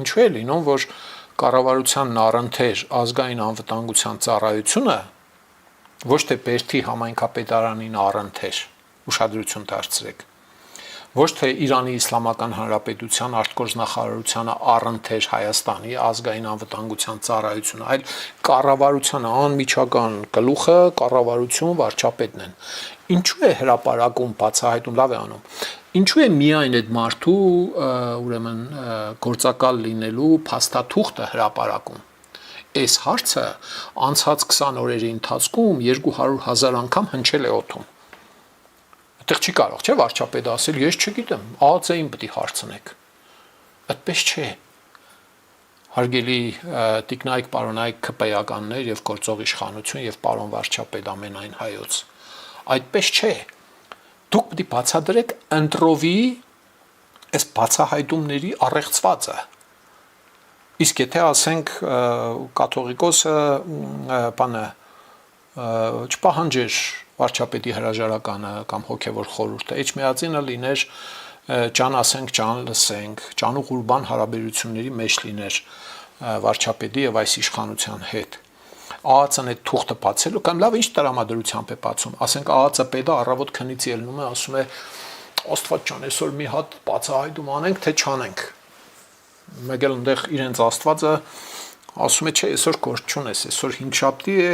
ինչու է լինում, որ կառավարության առընթեր ազգային անվտանգության ծառայությունը ոչ թե Բերդի համայնքապետարանին առընթեր, ուշադրություն դարձրեք, ոչ թե Իրանի Իսլամական Հանրապետության արտգործնախարարությանը առընթեր Հայաստանի ազգային անվտանգության ծառայությունը, այլ կառավարությանը անմիջական գլուխը կառավարություն վարչապետն են։ Ինչու է հրապարակում բացահայտում, լավ է անում։ Ինչու է միայն այդ մարդու ուրեմն գործակալ լինելու փաստաթուղթը հրապարակում։ Այս հարցը անցած 20 օրերի ընթացքում 200,000 անգամ հնչել է օդում։ Այդտեղ չի կարող, չէ՞, վարչապետը ասել, ես չգիտեմ, ԱԱԾ-ին պետք է հարցնեք։ Այդպես չէ։ Հարգելի տիկնայք, պարոնայք ՔՊ-ականներ եւ գործող իշխանություն եւ պարոն վարչապետ ամենայն հայոց։ Այդպես չէ։ Դուք պետք է բացատրեք ընտրովի այս բացահայտումների առեղծվածը։ Իսկ եթե ասենք կաթողիկոսը բանը չպահանջեր վարչապետի հրաժարականը կամ հոգևոր խորհուրդը, Էջմիածինը լիներ ջան ասենք, ջան լսենք, ջանուղուրբան հարաբերությունների մեջ լիներ վարչապետի եւ այս իշխանության հետ։ ԱԱԾ-ն այդ թուղթը բացելու կամ լավ ինչ տրամադրությամբ է բացում, ասենք ԱԱԾ պետը առավոտ քնից ելնում է, ասում է Աստված ջան, այսօր մի հատ բացահայտում անենք, թե չանենք։ Մեկ էլ այնտեղ իրենց Աստվածը ասում է, չէ, այսօր գործ չունես, այսօր հինգշաբթի է,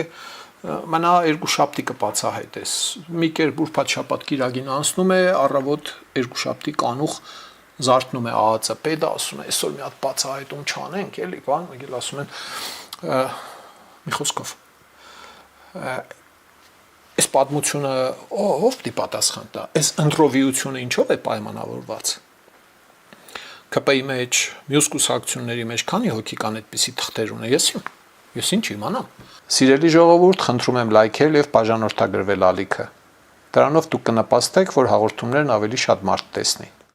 մնա երկուշաբթի կբացահայտես։ Մի կերպ ուրբաթ շաբաթ կիրագին անցնում է, առավոտ երկուշաբթի կանուխ զարթնում է ԱԱԾ պետը, ասում է, այսօր մի հատ բացահայտում չանենք, էլի, բան, մեկ էլ ասում են մի խոսքով այս պատմությունը ով պիտի պատասխան տա, այս ընտրովիությունը ինչով է պայմանավորված։ ՔՊ-ի մեջ, մյուս կուսակցությունների մեջ քանի հոգի կան այդպիսի թղթեր ունեն, ես ինչ իմանամ։ Սիրելի ժողովուրդ, խնդրում եմ լայքել եւ բաժանորդագրվել ալիքը։ Դրանով դուք կնպաստեք, որ հաղորդումներն ավելի շատ մարդ տեսնի։